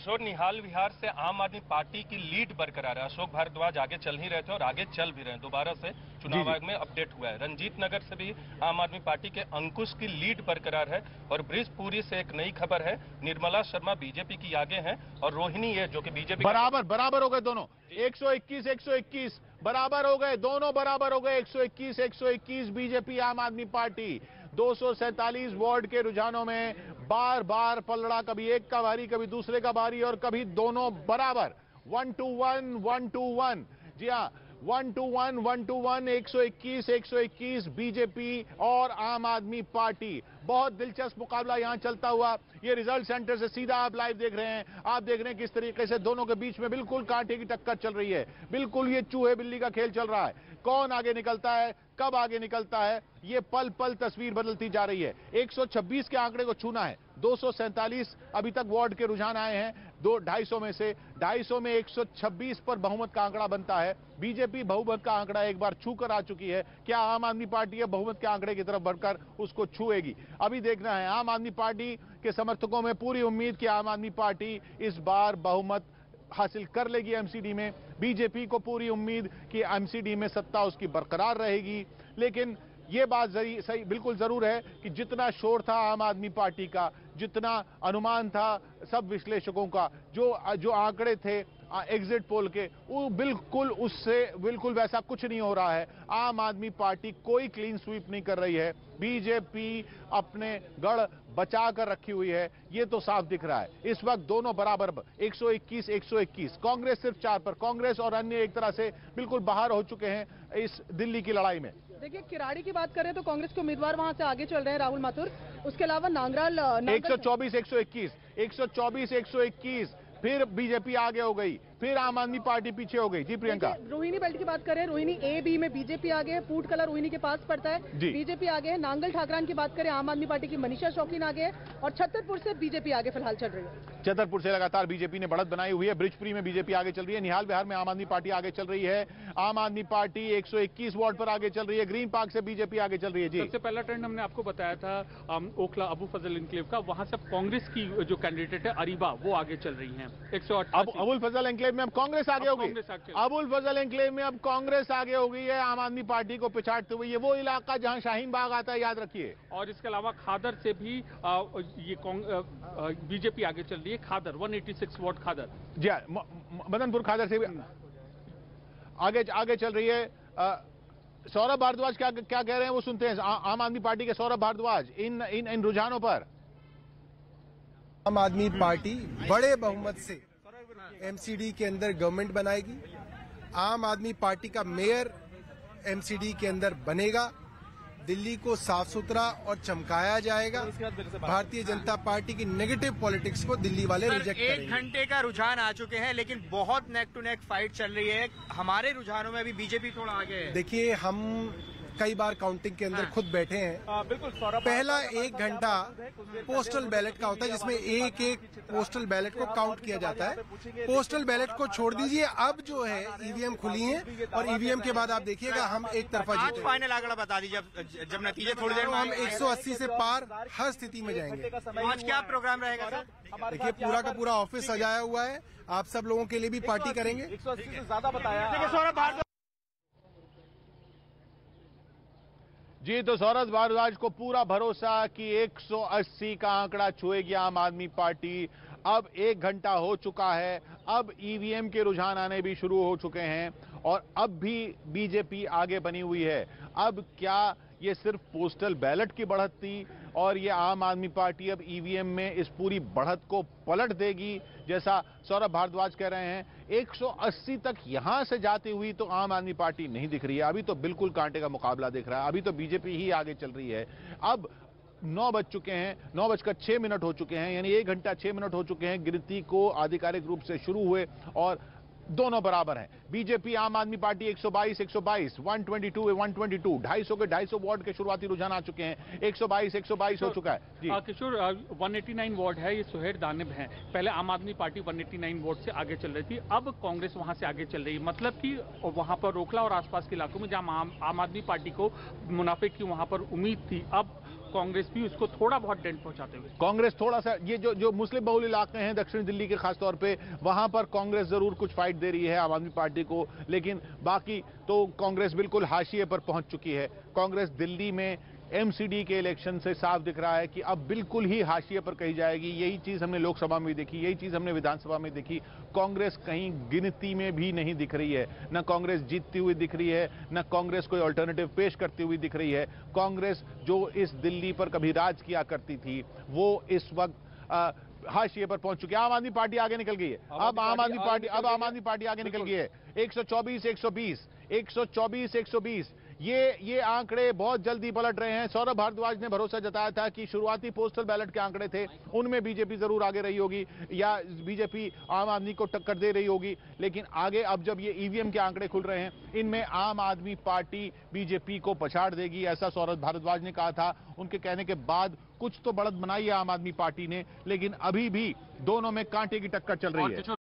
किशोर, निहाल विहार से आम आदमी पार्टी की लीड बरकरार है। अशोक भारद्वाज आगे चल ही रहे थे और आगे चल भी रहे हैं। दोबारा से चुनाव आयोग में अपडेट हुआ है। रंजीत नगर से भी आम आदमी पार्टी के अंकुश की लीड बरकरार है। और ब्रिजपुरी से एक नई खबर है, निर्मला शर्मा बीजेपी की आगे हैं और रोहिणी ये जो कि बीजेपी बराबर हो गए दोनों। 121 बराबर हो गए, दोनों बराबर हो गए। 121 बीजेपी आम आदमी पार्टी। 247 वार्ड के रुझानों में बार बार पलड़ा, कभी एक का भारी कभी दूसरे का भारी और कभी दोनों बराबर। 1 to 1 जी हाँ, 1 to 1 121 बीजेपी और आम आदमी पार्टी। बहुत दिलचस्प मुकाबला यहां चलता हुआ, ये रिजल्ट सेंटर से सीधा आप लाइव देख रहे हैं। आप देख रहे हैं किस तरीके से दोनों के बीच में बिल्कुल कांटे की टक्कर चल रही है। बिल्कुल ये चूहे बिल्ली का खेल चल रहा है। कौन आगे निकलता है, कब आगे निकलता है, ये पल पल तस्वीर बदलती जा रही है। 126 के आंकड़े को छूना है। 247 अभी तक वार्ड के रुझान आए हैं। 250 में से 250 में 126 पर बहुमत का आंकड़ा बनता है। बीजेपी बहुमत का आंकड़ा एक बार छू कर आ चुकी है। क्या आम आदमी पार्टी है बहुमत के आंकड़े की तरफ बढ़कर उसको छुएगी? अभी देखना है। आम आदमी पार्टी के समर्थकों में पूरी उम्मीद कि आम आदमी पार्टी इस बार बहुमत हासिल कर लेगी एमसीडी में। बीजेपी को पूरी उम्मीद कि एमसीडी में सत्ता उसकी बरकरार रहेगी। लेकिन यह बात सही बिल्कुल जरूर है कि जितना शोर था आम आदमी पार्टी का, जितना अनुमान था सब विश्लेषकों का, जो आंकड़े थे एग्जिट पोल के, वो बिल्कुल वैसा कुछ नहीं हो रहा है। आम आदमी पार्टी कोई क्लीन स्वीप नहीं कर रही है। बीजेपी अपने गढ़ बचा कर रखी हुई है, ये तो साफ दिख रहा है। इस वक्त दोनों बराबर 121 कांग्रेस सिर्फ 4 पर। कांग्रेस और अन्य एक तरह से बिल्कुल बाहर हो चुके हैं इस दिल्ली की लड़ाई में। देखिए, किराड़ी की बात करें तो कांग्रेस के उम्मीदवार वहां से आगे चल रहे हैं, राहुल माथुर। उसके अलावा नांगराल 124 121 फिर बीजेपी आगे हो गई, फिर आम आदमी पार्टी पीछे हो गई। जी प्रियंका, रोहिणी बेल्ट की बात करें, रोहिणी ए बी में बीजेपी आगे है। फूड कलर रोहिणी के पास पड़ता है, बीजेपी आगे है। नांगल ठाकरान की बात करें, आम आदमी पार्टी की मनीषा शौकीन आगे है। और छतरपुर से बीजेपी आगे फिलहाल चल रही है। छतरपुर से लगातार बीजेपी ने बढ़त बनाई हुई है। ब्रिजपुरी में बीजेपी आगे चल रही है। निहाल विहार में आम आदमी पार्टी आगे चल रही है। आम आदमी पार्टी 121 वार्ड पर आगे चल रही है। ग्रीन पार्क से बीजेपी आगे चल रही है। जी, सबसे पहला ट्रेंड हमने आपको बताया था ओखला अबू फजल एनक्लेव का। वहां से कांग्रेस की जो कैंडिडेट है अरीबा, वो आगे चल रही है। 188 अबुल फजल एनक्लेव में अब कांग्रेस आगे हो गई। अबुल फजल एनक्लेव में अब कांग्रेस आगे हो गई है, आम आदमी पार्टी को पिछाड़ते हुए। ये वो इलाका जहां शाहीन बाग आता है, याद रखिए। और इसके अलावा खादर से भी ये बीजेपी आगे चल रही है। खादर 186 वार्ड खादर, जी मदनपुर खादर से भी आगे चल रही है। सौरभ भारद्वाज क्या कह रहे हैं वो सुनते हैं। आम आदमी पार्टी के सौरभ भारद्वाज इन रुझानों पर। आम आदमी पार्टी बड़े बहुमत से एमसीडी के अंदर गवर्नमेंट बनाएगी। आम आदमी पार्टी का मेयर एमसीडी के अंदर बनेगा। दिल्ली को साफ सुथरा और चमकाया जाएगा। भारतीय जनता पार्टी की नेगेटिव पॉलिटिक्स को दिल्ली वाले रिजेक्ट करेंगे। 1 घंटे का रुझान आ चुके हैं, लेकिन बहुत नेक टू नेक फाइट चल रही है। हमारे रुझानों में भी बीजेपी थोड़ा आगे है। देखिए, हम कई बार काउंटिंग के अंदर खुद बैठे हैं। बिल्कुल। पहला 1 घंटा पोस्टल बैलेट का होता है, जिसमें एक पोस्टल बैलेट को काउंट किया जाता है। पोस्टल बैलेट को छोड़ दीजिए, अब जो है ईवीएम खुली हैं और ईवीएम के बाद आप देखिएगा हम एक तरफा जीते। फाइनल आंकड़ा बता दीजिए जब नतीजे थोड़ी देर में हम 180 से पार हर स्थिति में जाएंगे। आज क्या प्रोग्राम रहेगा सर? देखिए, पूरा का पूरा ऑफिस सजाया हुआ है। आप सब लोगों के लिए भी पार्टी करेंगे। 180 से ज्यादा बताया जी, तो सौरभ भारद्वाज को पूरा भरोसा कि 180 का आंकड़ा छुएगी आम आदमी पार्टी। अब 1 घंटा हो चुका है, अब ईवीएम के रुझान आने भी शुरू हो चुके हैं और अब भी बीजेपी आगे बनी हुई है। अब क्या ये सिर्फ पोस्टल बैलेट की बढ़त थी और ये आम आदमी पार्टी अब ईवीएम में इस पूरी बढ़त को पलट देगी, जैसा सौरभ भारद्वाज कह रहे हैं? 180 तक यहां से जाती हुई तो आम आदमी पार्टी नहीं दिख रही है। अभी तो बिल्कुल कांटे का मुकाबला दिख रहा है। अभी तो बीजेपी ही आगे चल रही है। अब 9 बज चुके हैं, 9:06 हो चुके हैं, यानी 1 घंटा 6 मिनट हो चुके हैं गिनती को आधिकारिक रूप से शुरू हुए और दोनों बराबर हैं। बीजेपी आम आदमी पार्टी 122 122 122 122 250 के 250 वार्ड के शुरुआती रुझान आ चुके हैं। 122 हो चुका है। जी किशोर, 189 वार्ड है, ये सुहेर दानिब है। पहले आम आदमी पार्टी 189 वार्ड से आगे चल रही थी, अब कांग्रेस वहां से आगे चल रही है। मतलब कि वहां पर रोकला और आसपास के इलाकों में जहां आम आदमी पार्टी को मुनाफे की वहां पर उम्मीद थी, अब कांग्रेस भी उसको थोड़ा बहुत डेंट पहुंचाते हुए। कांग्रेस थोड़ा सा, ये जो मुस्लिम बहुल इलाके हैं दक्षिण दिल्ली के खासतौर पे, वहां पर कांग्रेस जरूर कुछ फाइट दे रही है आम आदमी पार्टी को, लेकिन बाकी तो कांग्रेस बिल्कुल हाशिए पर पहुंच चुकी है। कांग्रेस दिल्ली में एमसीडी के इलेक्शन से साफ दिख रहा है कि अब बिल्कुल ही हाशिए पर कही जाएगी। यही चीज हमने लोकसभा में देखी, यही चीज हमने विधानसभा में देखी। कांग्रेस कहीं गिनती में भी नहीं दिख रही है, न कांग्रेस जीतती हुई दिख रही है, न कांग्रेस कोई अल्टरनेटिव पेश करती हुई दिख रही है। कांग्रेस जो इस दिल्ली पर कभी राज किया करती थी, वो इस वक्त हाशिए पर पहुंच चुकी है। आम आदमी पार्टी आगे निकल गई है। अब आम आदमी पार्टी आगे निकल गई है। 124 120 124 120 ये आंकड़े बहुत जल्दी पलट रहे हैं। सौरभ भारद्वाज ने भरोसा जताया था कि शुरुआती पोस्टल बैलेट के आंकड़े थे, उनमें बीजेपी जरूर आगे रही होगी या बीजेपी आम आदमी को टक्कर दे रही होगी, लेकिन आगे अब जब ये ईवीएम के आंकड़े खुल रहे हैं, इनमें आम आदमी पार्टी बीजेपी को पछाड़ देगी, ऐसा सौरभ भारद्वाज ने कहा था। उनके कहने के बाद कुछ तो बढ़त बनाई है आम आदमी पार्टी ने, लेकिन अभी भी दोनों में कांटे की टक्कर चल रही है।